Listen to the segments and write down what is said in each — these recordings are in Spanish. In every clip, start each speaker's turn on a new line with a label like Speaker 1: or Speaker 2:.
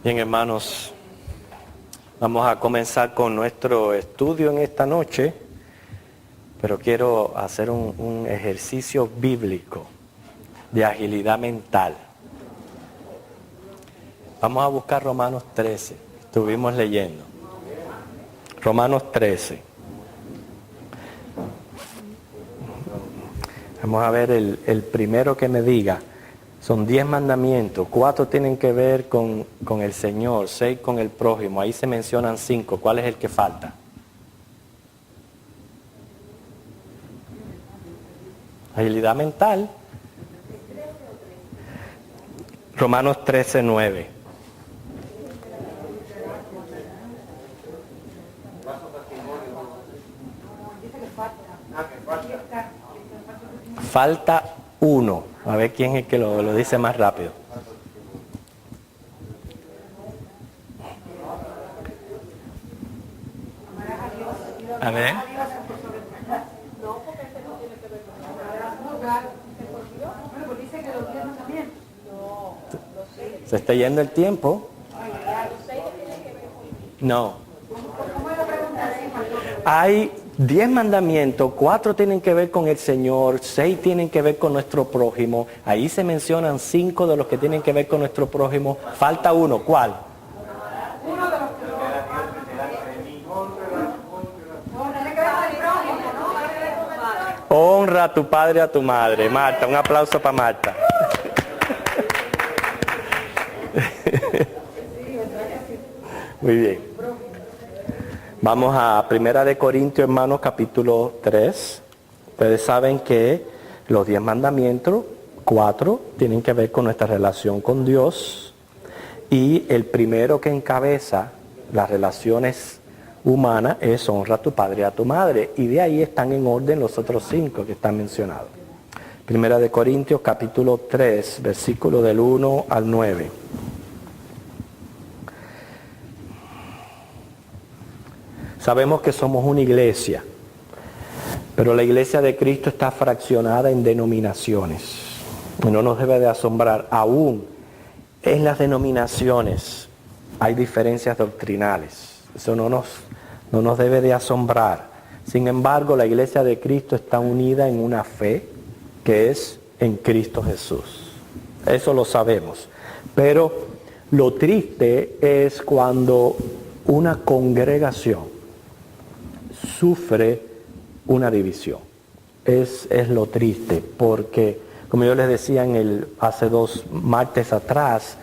Speaker 1: Bien, hermanos, vamos a comenzar con nuestro estudio en esta noche, pero quiero hacer un ejercicio bíblico de agilidad mental. Vamos a buscar Romanos 13, estuvimos leyendo. Romanos 13. Vamos a ver el primero que me diga. Son 10 mandamientos, 4 tienen que ver con el Señor, 6 con el prójimo. Ahí se mencionan 5. ¿Cuál es el que falta? Agilidad mental. Romanos 13, 9. Falta 1. A ver quién es el que lo dice más rápido. A ver. Se está yendo el tiempo. No. Hay 10 mandamientos, 4 tienen que ver con el Señor, 6 tienen que ver con nuestro prójimo. Ahí se mencionan 5 de los que tienen que ver con nuestro prójimo. Falta 1, ¿cuál? Honra a tu padre y a tu madre. Marta, un aplauso para Marta. Muy bien. Vamos a 1 Corintios, hermanos, capítulo 3. Ustedes saben que los 10 mandamientos, 4 tienen que ver con nuestra relación con Dios. Y el primero que encabeza las relaciones humanas es honra a tu padre y a tu madre. Y de ahí están en orden los otros 5 que están mencionados. 1 Corintios, capítulo 3, versículo del 1 al 9. Sabemos que somos una iglesia, pero la iglesia de Cristo está fraccionada en denominaciones. Y no nos debe de asombrar, aún en las denominaciones hay diferencias doctrinales. Eso no nos debe de asombrar. Sin embargo, la iglesia de Cristo está unida en una fe que es en Cristo Jesús. Eso lo sabemos. Pero lo triste es cuando una congregación sufre una división. Es lo triste, porque como yo les decía hace 2 martes atrás,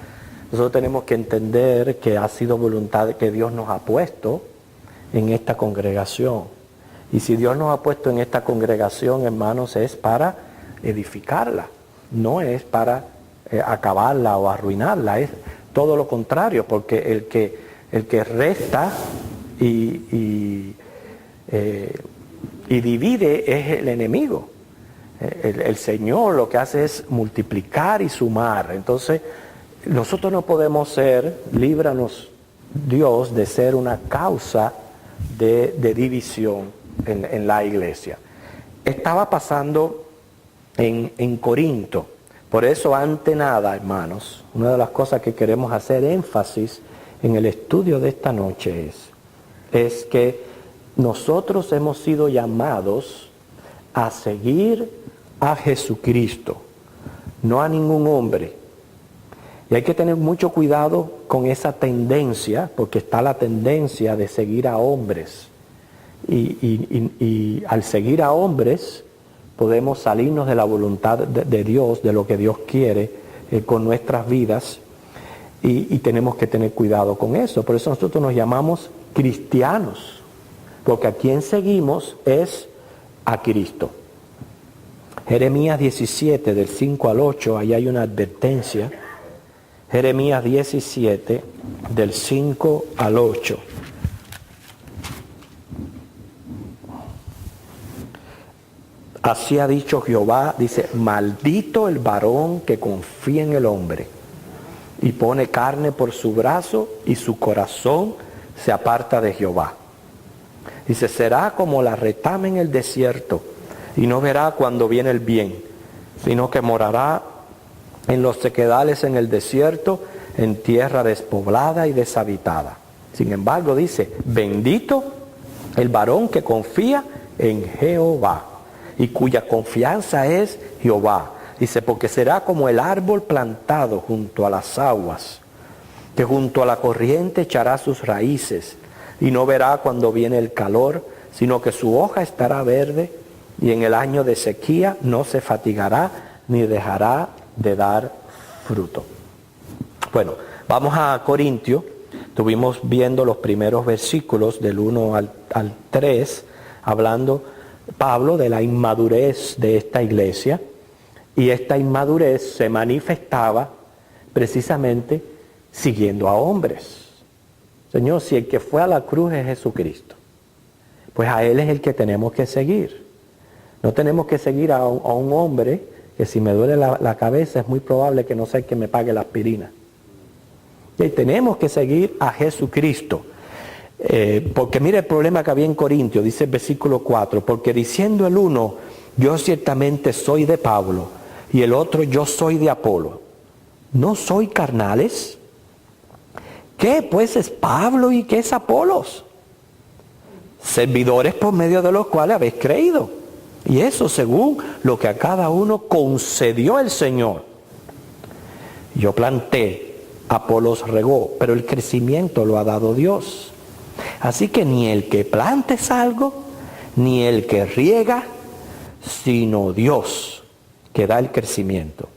Speaker 1: nosotros tenemos que entender que ha sido voluntad que Dios nos ha puesto en esta congregación. Y si Dios nos ha puesto en esta congregación, hermanos, es para edificarla, no es para acabarla o arruinarla, es todo lo contrario, porque el que resta y divide es el enemigo. El Señor lo que hace es multiplicar y sumar. Entonces, nosotros no podemos ser, líbranos Dios de ser una causa de división en la iglesia. Estaba pasando en Corinto. Por eso, ante nada, hermanos, una de las cosas que queremos hacer énfasis en el estudio de esta noche es que nosotros hemos sido llamados a seguir a Jesucristo, no a ningún hombre. Y hay que tener mucho cuidado con esa tendencia, porque está la tendencia de seguir a hombres. Y al seguir a hombres, podemos salirnos de la voluntad de Dios, de lo que Dios quiere con nuestras vidas. Y tenemos que tener cuidado con eso. Por eso nosotros nos llamamos cristianos. Porque a quien seguimos es a Cristo. Jeremías 17, del 5 al 8, ahí hay una advertencia. Jeremías 17, del 5 al 8. Así ha dicho Jehová, dice, maldito el varón que confía en el hombre y pone carne por su brazo y su corazón se aparta de Jehová. Dice, será como la retama en el desierto y no verá cuando viene el bien, sino que morará en los sequedales en el desierto, en tierra despoblada y deshabitada. Sin embargo, dice, bendito el varón que confía en Jehová y cuya confianza es Jehová. Dice, porque será como el árbol plantado junto a las aguas, que junto a la corriente echará sus raíces y no verá cuando viene el calor, sino que su hoja estará verde y en el año de sequía no se fatigará ni dejará de dar fruto. Bueno, vamos a Corintios. Estuvimos viendo los primeros versículos del 1 al 3, hablando Pablo de la inmadurez de esta iglesia, y esta inmadurez se manifestaba precisamente siguiendo a hombres. Señor, si el que fue a la cruz es Jesucristo, pues a Él es el que tenemos que seguir. No tenemos que seguir a un hombre que si me duele la cabeza es muy probable que no sea el que me pague la aspirina. Y tenemos que seguir a Jesucristo. Porque mire el problema que había en Corintios, dice el versículo 4, porque diciendo el uno, yo ciertamente soy de Pablo, y el otro, yo soy de Apolo. ¿No soy carnales? ¿Qué pues es Pablo y qué es Apolos? Servidores por medio de los cuales habéis creído. Y eso según lo que a cada uno concedió el Señor. Yo planté, Apolos regó, pero el crecimiento lo ha dado Dios. Así que ni el que planta es algo, ni el que riega, sino Dios que da el crecimiento.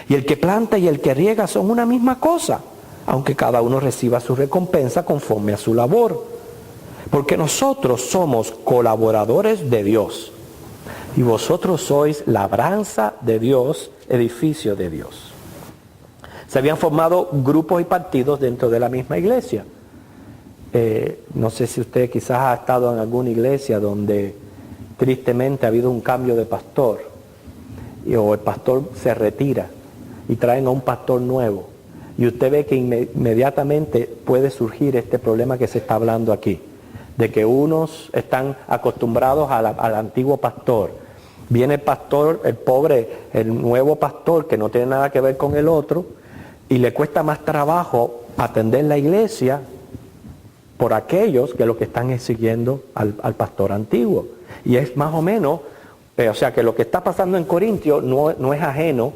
Speaker 1: Y el que planta y el que riega son una misma cosa, aunque cada uno reciba su recompensa conforme a su labor. Porque nosotros somos colaboradores de Dios, y vosotros sois labranza de Dios, edificio de Dios. Se habían formado grupos y partidos dentro de la misma iglesia. No sé si usted quizás ha estado en alguna iglesia donde tristemente ha habido un cambio de pastor, o el pastor se retira y traen a un pastor nuevo. Y usted ve que inmediatamente puede surgir este problema que se está hablando aquí, de que unos están acostumbrados al antiguo pastor. Viene el pastor, el nuevo pastor que no tiene nada que ver con el otro, y le cuesta más trabajo atender la iglesia por aquellos que lo que están es siguiendo al pastor antiguo. Y es más o menos, o sea que lo que está pasando en Corintios no es ajeno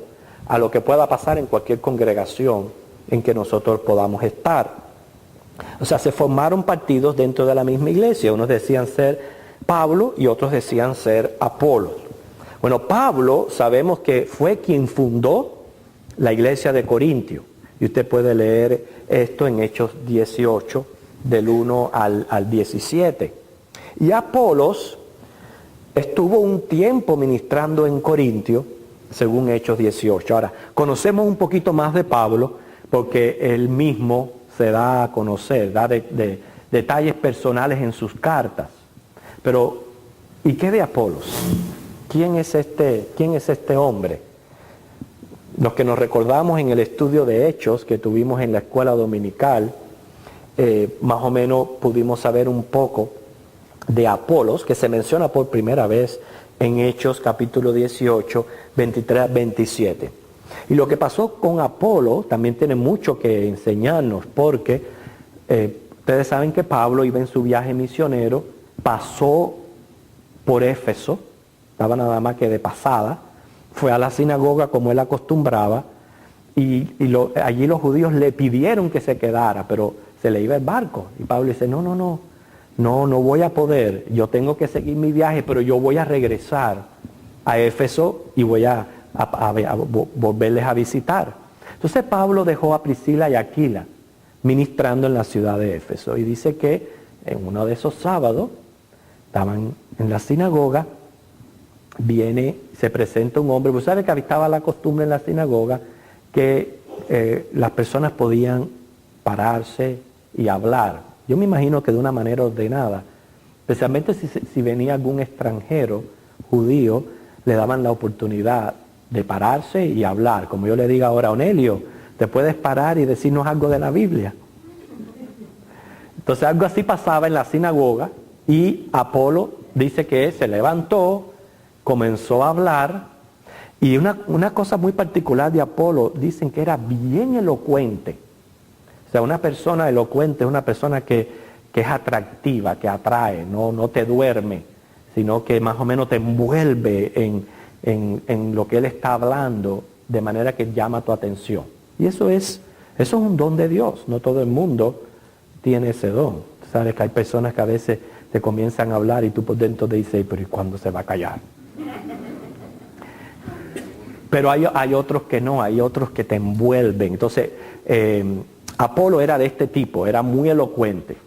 Speaker 1: a lo que pueda pasar en cualquier congregación en que nosotros podamos estar. O sea, se formaron partidos dentro de la misma iglesia. Unos decían ser Pablo y otros decían ser Apolo. Bueno, Pablo sabemos que fue quien fundó la iglesia de Corintio. Y usted puede leer esto en Hechos 18, del 1 al 17. Y Apolos estuvo un tiempo ministrando en Corintio, según Hechos 18. Ahora, conocemos un poquito más de Pablo, porque él mismo se da a conocer, da detalles personales en sus cartas. Pero, ¿y qué de Apolos? ¿Quién es este hombre? Los que nos recordamos en el estudio de Hechos que tuvimos en la escuela dominical, más o menos pudimos saber un poco de Apolos, que se menciona por primera vez en Hechos capítulo 18, 23 al 27. Y lo que pasó con Apolo también tiene mucho que enseñarnos, porque ustedes saben que Pablo iba en su viaje misionero, pasó por Éfeso, estaba nada más que de pasada, fue a la sinagoga como él acostumbraba, y allí los judíos le pidieron que se quedara, pero se le iba el barco. Y Pablo dice, no voy a poder, yo tengo que seguir mi viaje, pero yo voy a regresar a Éfeso y voy a volverles a visitar. Entonces Pablo dejó a Priscila y Aquila ministrando en la ciudad de Éfeso, y dice que en uno de esos sábados estaban en la sinagoga, se presenta un hombre. Pues sabe que estaba la costumbre en la sinagoga que las personas podían pararse y hablar. Yo me imagino que de una manera ordenada, especialmente si venía algún extranjero judío, le daban la oportunidad de pararse y hablar. Como yo le diga ahora, Onelio, ¿te puedes parar y decirnos algo de la Biblia? Entonces algo así pasaba en la sinagoga, y Apolo dice que se levantó, comenzó a hablar, y una cosa muy particular de Apolo, dicen que era bien elocuente. O sea, una persona elocuente es una persona que es atractiva, que atrae, no te duerme, sino que más o menos te envuelve en lo que él está hablando, de manera que llama tu atención. Y eso es un don de Dios. No todo el mundo tiene ese don. Sabes que hay personas que a veces te comienzan a hablar y tú por dentro te dices, pero ¿y cuándo se va a callar? Pero hay otros que no, hay otros que te envuelven. Entonces, Apolo era de este tipo, era muy elocuente.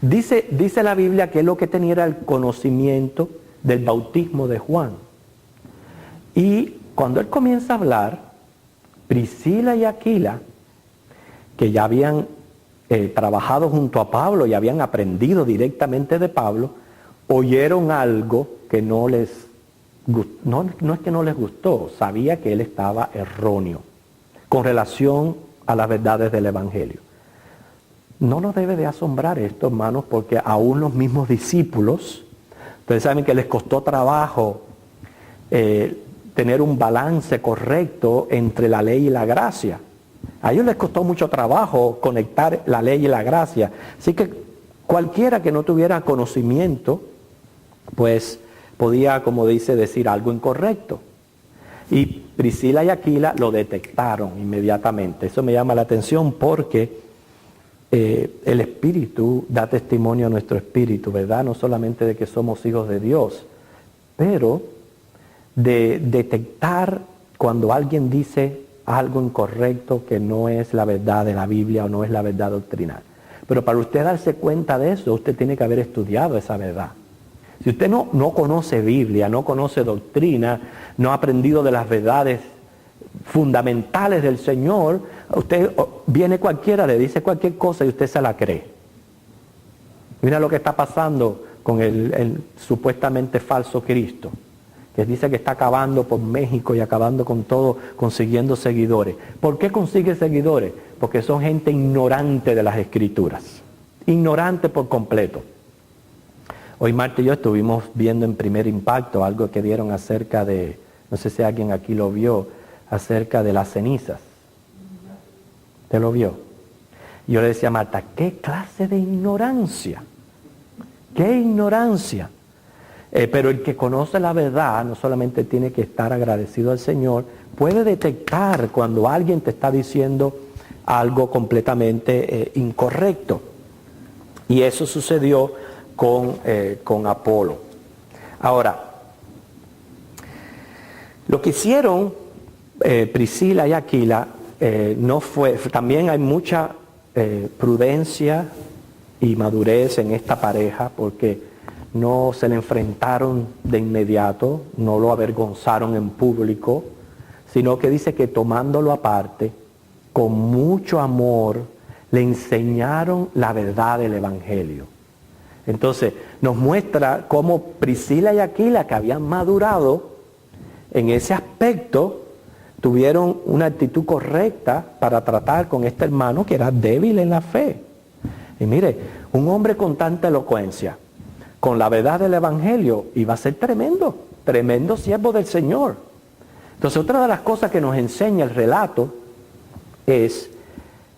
Speaker 1: Dice la Biblia que él lo que tenía era el conocimiento del bautismo de Juan. Y cuando él comienza a hablar, Priscila y Aquila, que ya habían trabajado junto a Pablo y habían aprendido directamente de Pablo, oyeron algo que no es que no les gustó, sabía que él estaba erróneo con relación a las verdades del Evangelio. No nos debe de asombrar esto, hermanos, porque aún los mismos discípulos, ustedes saben que les costó trabajo tener un balance correcto entre la ley y la gracia. A ellos les costó mucho trabajo conectar la ley y la gracia. Así que cualquiera que no tuviera conocimiento, pues podía, como dice, decir algo incorrecto. Y Priscila y Aquila lo detectaron inmediatamente. Eso me llama la atención porque el Espíritu da testimonio a nuestro espíritu, ¿verdad? No solamente de que somos hijos de Dios, pero de detectar cuando alguien dice algo incorrecto que no es la verdad de la Biblia o no es la verdad doctrinal. Pero para usted darse cuenta de eso, usted tiene que haber estudiado esa verdad. Si usted no conoce Biblia, no conoce doctrina, no ha aprendido de las verdades fundamentales del Señor, usted viene cualquiera, le dice cualquier cosa y usted se la cree. Mira lo que está pasando con el supuestamente falso Cristo, que dice que está acabando por México y acabando con todo, consiguiendo seguidores. ¿Por qué consigue seguidores? Porque son gente ignorante de las Escrituras, ignorante por completo. Hoy Marta y yo estuvimos viendo en Primer Impacto algo que dieron acerca de, no sé si alguien aquí lo vio, acerca de las cenizas. ¿Usted lo vio? Y yo le decía a Marta, ¿qué clase de ignorancia? ¡Qué ignorancia! Pero el que conoce la verdad no solamente tiene que estar agradecido al Señor, puede detectar cuando alguien te está diciendo algo completamente incorrecto. Y eso sucedió con Apolo. Ahora, lo que hicieron Priscila y Aquila no fue, también hay mucha prudencia y madurez en esta pareja, porque no se le enfrentaron de inmediato, no lo avergonzaron en público, sino que dice que tomándolo aparte, con mucho amor, le enseñaron la verdad del Evangelio. Entonces, nos muestra cómo Priscila y Aquila, que habían madurado en ese aspecto, tuvieron una actitud correcta para tratar con este hermano que era débil en la fe. Y mire, un hombre con tanta elocuencia, con la verdad del Evangelio, iba a ser tremendo, tremendo siervo del Señor. Entonces, otra de las cosas que nos enseña el relato es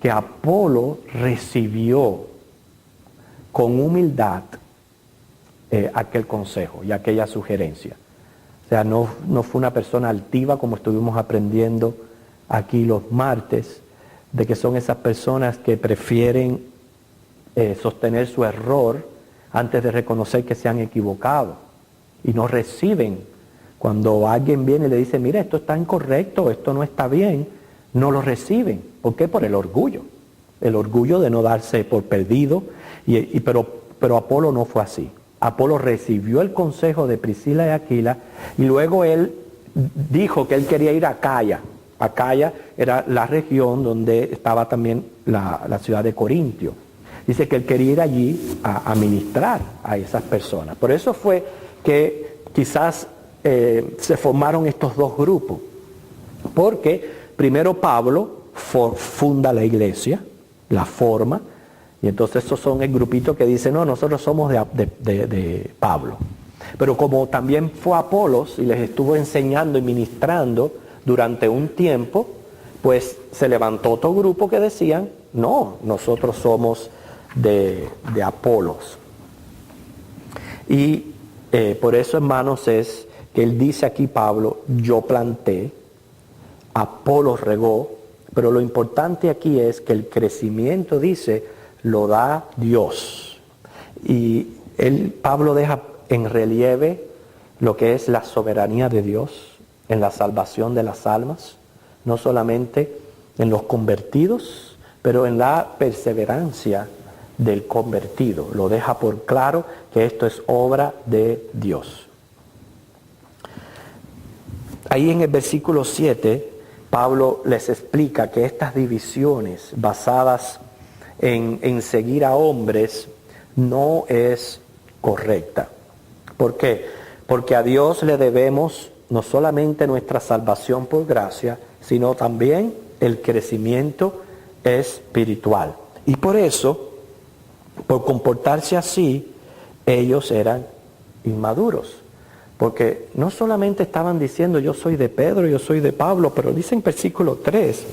Speaker 1: que Apolo recibió con humildad aquel consejo y aquella sugerencia. O sea, no fue una persona altiva como estuvimos aprendiendo aquí los martes, de que son esas personas que prefieren sostener su error antes de reconocer que se han equivocado y no reciben. Cuando alguien viene y le dice, mira, esto está incorrecto, esto no está bien, no lo reciben. ¿Por qué? Por el orgullo de no darse por perdido, pero Apolo no fue así. Apolo recibió el consejo de Priscila y Aquila y luego él dijo que él quería ir a Acaya. Acaya era la región donde estaba también la ciudad de Corintio. Dice que él quería ir allí a ministrar a esas personas. Por eso fue que quizás se formaron estos dos grupos. Porque primero Pablo funda la iglesia, la forma, y entonces esos son el grupito que dice, no, nosotros somos de Pablo. Pero como también fue Apolos y les estuvo enseñando y ministrando durante un tiempo, pues se levantó otro grupo que decían, no, nosotros somos de Apolos. Y por eso, hermanos, es que él dice aquí, Pablo, yo planté, Apolos regó, pero lo importante aquí es que el crecimiento, dice, lo da Dios. Y Pablo deja en relieve lo que es la soberanía de Dios en la salvación de las almas, no solamente en los convertidos, pero en la perseverancia del convertido. Lo deja por claro que esto es obra de Dios. Ahí en el versículo 7, Pablo les explica que estas divisiones basadas en seguir a hombres no es correcta. ¿Por qué? Porque a Dios le debemos no solamente nuestra salvación por gracia, sino también el crecimiento espiritual. Y por eso, por comportarse así, ellos eran inmaduros. Porque no solamente estaban diciendo yo soy de Pedro, yo soy de Pablo, pero dice en versículo 3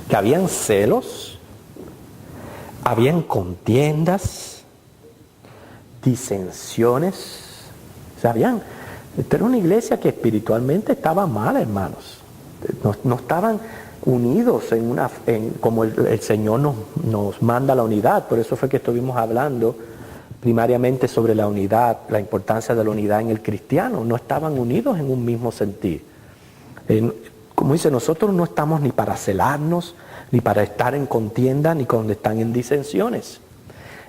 Speaker 1: que habían celos, habían contiendas, disensiones. O sea, esta era una iglesia que espiritualmente estaba mal, hermanos. No estaban unidos como el Señor nos manda la unidad. Por eso fue que estuvimos hablando primariamente sobre la unidad, la importancia de la unidad en el cristiano. No estaban unidos en un mismo sentir. Como dice, nosotros no estamos ni para celarnos, ni para estar en contienda, ni cuando están en disensiones.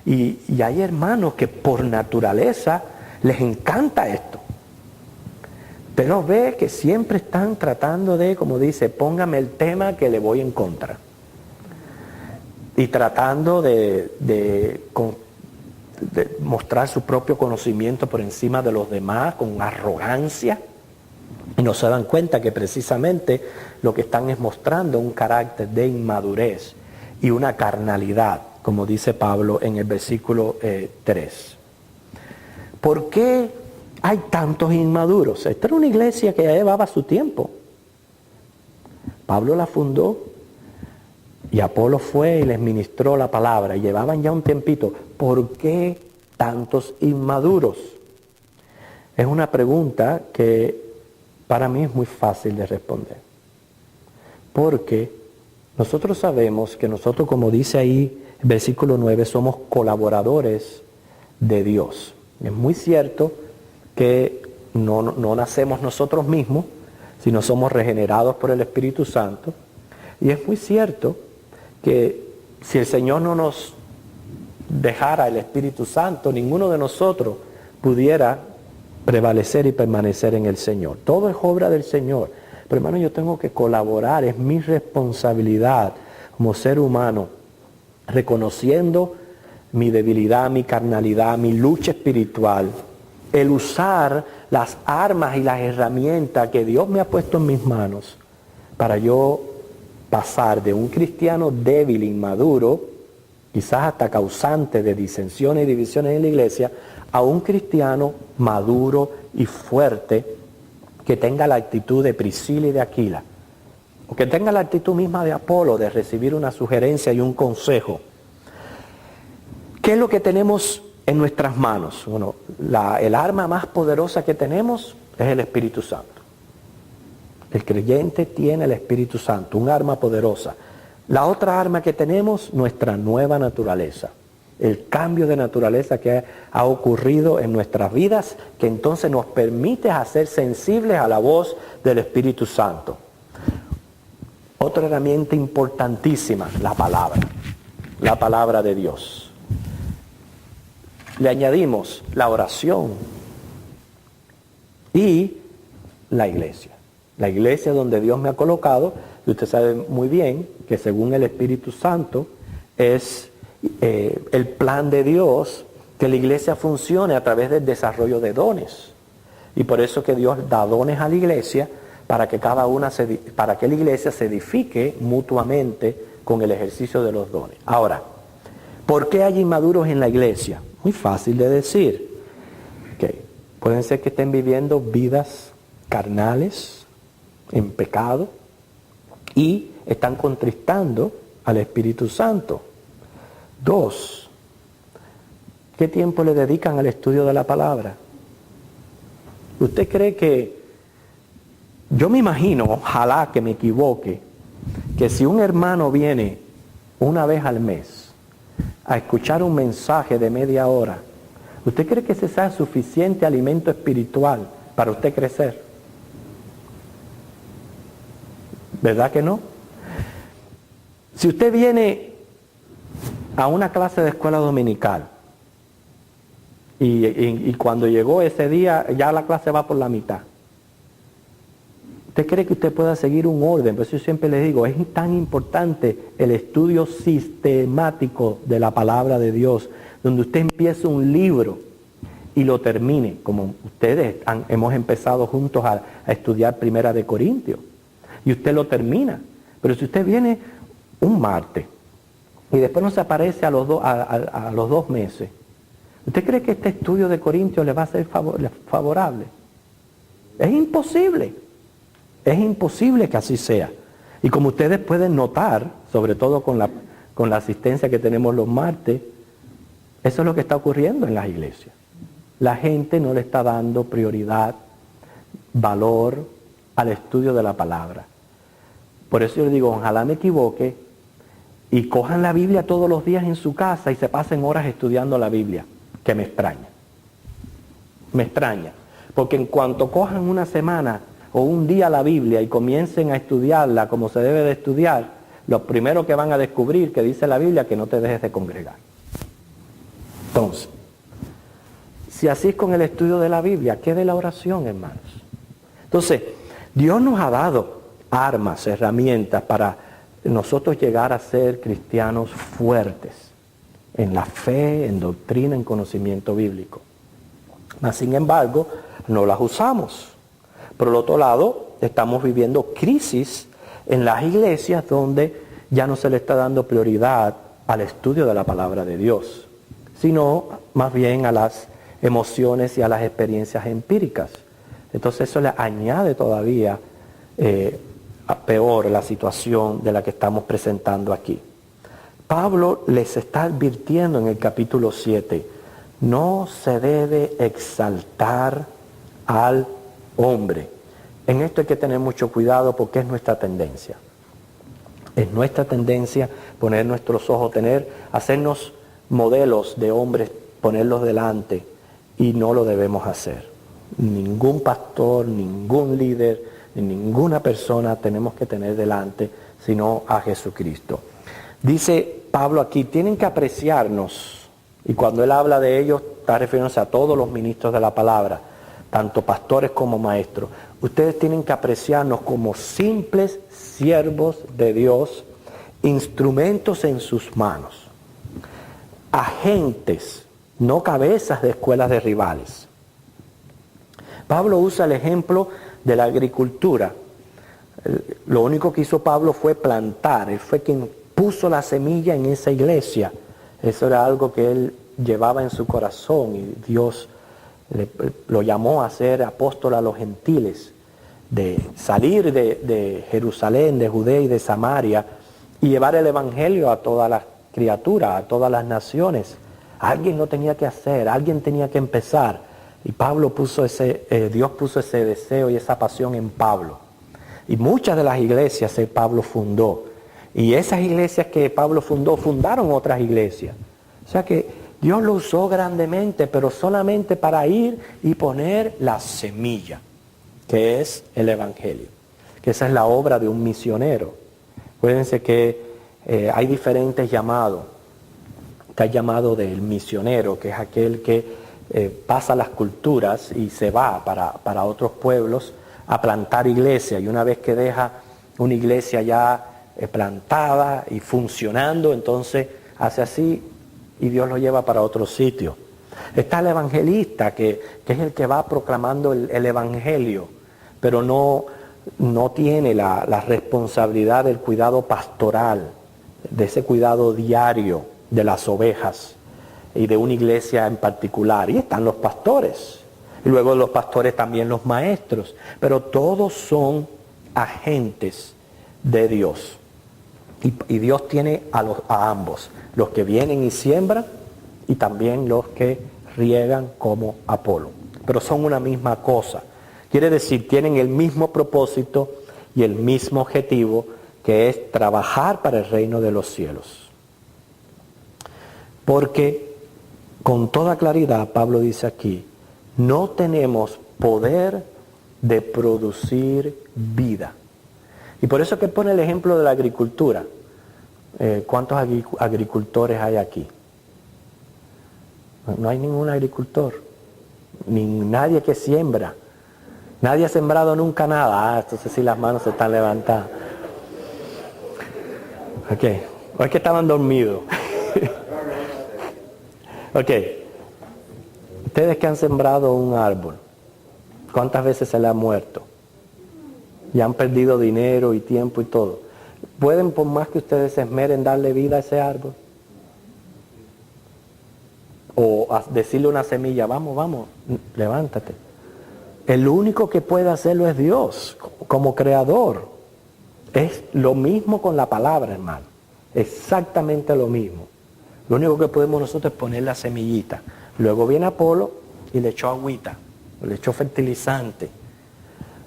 Speaker 1: Y hay hermanos que por naturaleza les encanta esto. Pero ve que siempre están tratando de, como dice, póngame el tema que le voy en contra. Y tratando de mostrar su propio conocimiento por encima de los demás con arrogancia. Y no se dan cuenta que precisamente lo que están es mostrando un carácter de inmadurez y una carnalidad, como dice Pablo en el versículo 3. ¿Por qué hay tantos inmaduros? Esta era una iglesia que ya llevaba su tiempo. Pablo la fundó y Apolo fue y les ministró la palabra. Y llevaban ya un tiempito. ¿Por qué tantos inmaduros? Es una pregunta que para mí es muy fácil de responder. Porque nosotros sabemos que nosotros, como dice ahí el versículo 9, somos colaboradores de Dios. Es muy cierto que no nacemos nosotros mismos, sino somos regenerados por el Espíritu Santo. Y es muy cierto que si el Señor no nos dejara el Espíritu Santo, ninguno de nosotros pudiera prevalecer y permanecer en el Señor. Todo es obra del Señor. Pero hermano, yo tengo que colaborar, es mi responsabilidad como ser humano, reconociendo mi debilidad, mi carnalidad, mi lucha espiritual, el usar las armas y las herramientas que Dios me ha puesto en mis manos para yo pasar de un cristiano débil, inmaduro, quizás hasta causante de disensiones y divisiones en la iglesia, a un cristiano maduro y fuerte que tenga la actitud de Priscila y de Aquila, o que tenga la actitud misma de Apolo, de recibir una sugerencia y un consejo. ¿Qué es lo que tenemos en nuestras manos? Bueno, el arma más poderosa que tenemos es el Espíritu Santo. El creyente tiene el Espíritu Santo, un arma poderosa. La otra arma que tenemos, nuestra nueva naturaleza. El cambio de naturaleza que ha ocurrido en nuestras vidas, que entonces nos permite hacer sensibles a la voz del Espíritu Santo. Otra herramienta importantísima, la palabra de Dios. Le añadimos la oración y la iglesia. La iglesia donde Dios me ha colocado, y usted sabe muy bien que según el Espíritu Santo es el plan de Dios que la iglesia funcione a través del desarrollo de dones. Y por eso que Dios da dones a la iglesia para que para que la iglesia se edifique mutuamente con el ejercicio de los dones. Ahora, ¿por qué hay inmaduros en la iglesia? Muy fácil de decir. Pueden ser que estén viviendo vidas carnales, en pecado, y están contristando al Espíritu Santo. 2, ¿qué tiempo le dedican al estudio de la palabra? ¿Usted cree que, yo me imagino, ojalá que me equivoque, que si un hermano viene una vez al mes a escuchar un mensaje de media hora, ¿usted cree que ese sea suficiente alimento espiritual para usted crecer? ¿Verdad que no? Si usted viene a una clase de escuela dominical y cuando llegó ese día ya la clase va por la mitad, ¿usted cree que usted pueda seguir un orden? Por eso yo siempre les digo, es tan importante el estudio sistemático de la palabra de Dios, donde usted empiece un libro y lo termine, como ustedes hemos empezado juntos a estudiar Primera de Corintios, y usted lo termina. Pero si usted viene un martes y después no se aparece a los 2 meses, ¿usted cree que este estudio de Corintios le va a ser favorable? Es imposible. Es imposible que así sea. Y como ustedes pueden notar, sobre todo con la asistencia que tenemos los martes, eso es lo que está ocurriendo en las iglesias. La gente no le está dando prioridad, valor al estudio de la palabra. Por eso yo les digo, ojalá me equivoque y cojan la Biblia todos los días en su casa y se pasen horas estudiando la Biblia, que me extraña. Me extraña. Porque en cuanto cojan una semana o un día la Biblia y comiencen a estudiarla como se debe de estudiar, lo primero que van a descubrir que dice la Biblia, que no te dejes de congregar. Entonces, si así es con el estudio de la Biblia, ¿qué de la oración, hermanos? Entonces, Dios nos ha dado armas, herramientas para nosotros llegar a ser cristianos fuertes en la fe, en doctrina, en conocimiento bíblico. Mas, sin embargo, no las usamos. Por el otro lado, estamos viviendo crisis en las iglesias donde ya no se le está dando prioridad al estudio de la palabra de Dios, sino más bien a las emociones y a las experiencias empíricas. Entonces eso le añade todavía peor la situación de la que estamos presentando aquí. Pablo les está advirtiendo en el capítulo 7, no se debe exaltar al hombre. En esto hay que tener mucho cuidado porque es nuestra tendencia. Es nuestra tendencia poner nuestros ojos, hacernos modelos de hombres, ponerlos delante, y no lo debemos hacer. Ningún pastor, ningún líder, ni ninguna persona tenemos que tener delante, sino a Jesucristo. Dice Pablo aquí, tienen que apreciarnos, y cuando él habla de ellos, está refiriéndose a todos los ministros de la palabra, tanto pastores como maestros. Ustedes tienen que apreciarnos como simples siervos de Dios, instrumentos en sus manos, agentes, no cabezas de escuelas de rivales. Pablo usa el ejemplo de la agricultura. Lo único que hizo Pablo fue plantar. Él fue quien puso la semilla en esa iglesia. Eso era algo que él llevaba en su corazón y Dios lo llamó a ser apóstol a los gentiles, de salir de Jerusalén, de Judea y de Samaria y llevar el evangelio a todas las criaturas, a todas las naciones. Alguien lo tenía que hacer, alguien tenía que empezar. Y Dios puso ese deseo y esa pasión en Pablo. Y muchas de las iglesias que Pablo fundó. Y esas iglesias que Pablo fundó, fundaron otras iglesias. O sea que Dios lo usó grandemente, pero solamente para ir y poner la semilla, que es el evangelio. Que esa es la obra de un misionero. Acuérdense que hay diferentes llamados. Está el llamado del misionero, que es aquel que pasa las culturas y se va para otros pueblos a plantar iglesia, y una vez que deja una iglesia ya plantada y funcionando, entonces hace así y Dios lo lleva para otro sitio. Está el evangelista que es el que va proclamando el evangelio, pero no tiene la responsabilidad del cuidado pastoral, de ese cuidado diario de las ovejas y de una iglesia en particular. Y están los pastores, y luego de los pastores también los maestros, pero todos son agentes de Dios. Y Dios tiene a ambos, los que vienen y siembran y también los que riegan como Apolo. Pero son una misma cosa. Quiere decir, tienen el mismo propósito y el mismo objetivo, que es trabajar para el reino de los cielos. Porque con toda claridad, Pablo dice aquí, no tenemos poder de producir vida. Y por eso que pone el ejemplo de la agricultura. ¿Cuántos agricultores hay aquí? No hay ningún agricultor, ni nadie que siembra. Nadie ha sembrado nunca nada. Entonces sí, las manos se están levantadas. Ok, o es que estaban dormidos. Ok, ustedes que han sembrado un árbol, ¿cuántas veces se le ha muerto? Y han perdido dinero y tiempo y todo. ¿Pueden, por más que ustedes se esmeren, darle vida a ese árbol? O decirle una semilla, vamos, levántate. El único que puede hacerlo es Dios, como creador. Es lo mismo con la palabra, hermano. Exactamente lo mismo. Lo único que podemos nosotros es poner la semillita. Luego viene Apolo y le echó agüita, le echó fertilizante.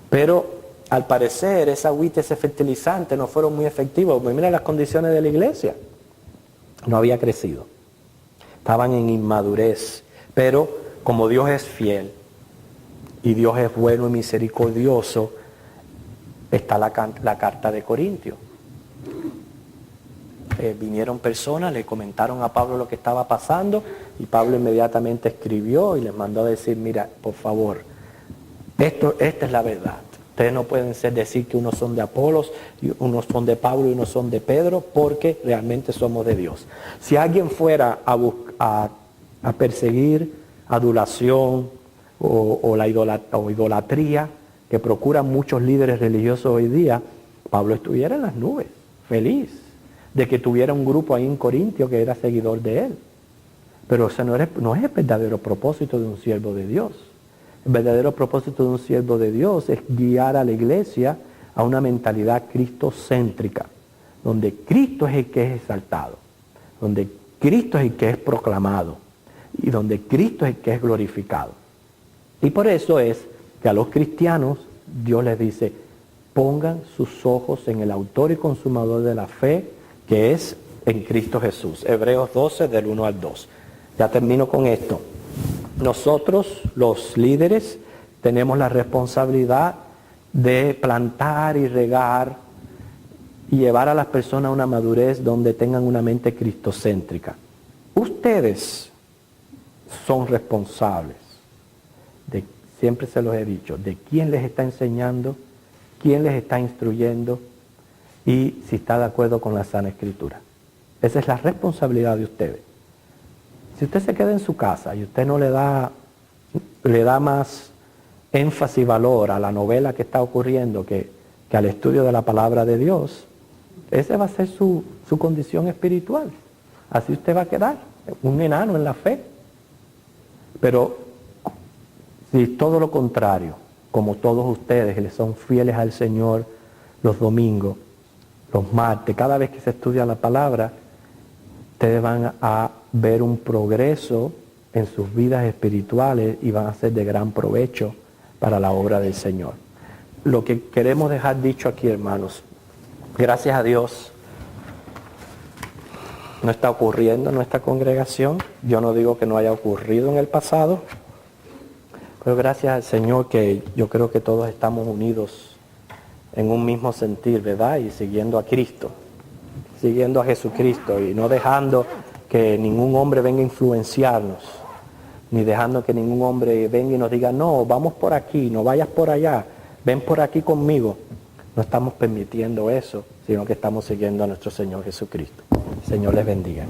Speaker 1: Pero al parecer esa agüita y ese fertilizante no fueron muy efectivos. Mira las condiciones de la iglesia. No había crecido. Estaban en inmadurez. Pero como Dios es fiel y Dios es bueno y misericordioso, está la carta de Corintios. Vinieron personas, le comentaron a Pablo lo que estaba pasando y Pablo inmediatamente escribió y les mandó a decir, mira, por favor, esta es la verdad. Ustedes no pueden decir que unos son de Apolos, y unos son de Pablo y unos son de Pedro, porque realmente somos de Dios. Si alguien fuera a perseguir adulación o idolatría, que procuran muchos líderes religiosos hoy día, Pablo estuviera en las nubes, feliz de que tuviera un grupo ahí en Corintio que era seguidor de él. Pero ese no es el verdadero propósito de un siervo de Dios. El verdadero propósito de un siervo de Dios es guiar a la iglesia a una mentalidad cristocéntrica, donde Cristo es el que es exaltado, donde Cristo es el que es proclamado y donde Cristo es el que es glorificado. Y por eso es que a los cristianos Dios les dice, pongan sus ojos en el autor y consumador de la fe, que es en Cristo Jesús. Hebreos 12, del 1 al 2. Ya termino con esto. Nosotros, los líderes, tenemos la responsabilidad de plantar y regar y llevar a las personas a una madurez donde tengan una mente cristocéntrica. Ustedes son responsables de, siempre se los he dicho, de quién les está enseñando, quién les está instruyendo y si está de acuerdo con la sana escritura. Esa es la responsabilidad de ustedes. Si usted se queda en su casa y usted no le da más énfasis y valor a la novela que está ocurriendo que al estudio de la palabra de Dios, esa va a ser su condición espiritual. Así usted va a quedar, un enano en la fe. Pero si todo lo contrario, como todos ustedes que le son fieles al Señor los domingos, los martes, cada vez que se estudia la palabra, ustedes van a ver un progreso en sus vidas espirituales y van a ser de gran provecho para la obra del Señor. Lo que queremos dejar dicho aquí, hermanos, gracias a Dios, no está ocurriendo en nuestra congregación. Yo no digo que no haya ocurrido en el pasado, pero gracias al Señor que yo creo que todos estamos unidos en un mismo sentir, ¿verdad? Y siguiendo a Cristo, siguiendo a Jesucristo y no dejando que ningún hombre venga a influenciarnos, ni dejando que ningún hombre venga y nos diga, no, vamos por aquí, no vayas por allá, ven por aquí conmigo. No estamos permitiendo eso, sino que estamos siguiendo a nuestro Señor Jesucristo. El Señor les bendiga.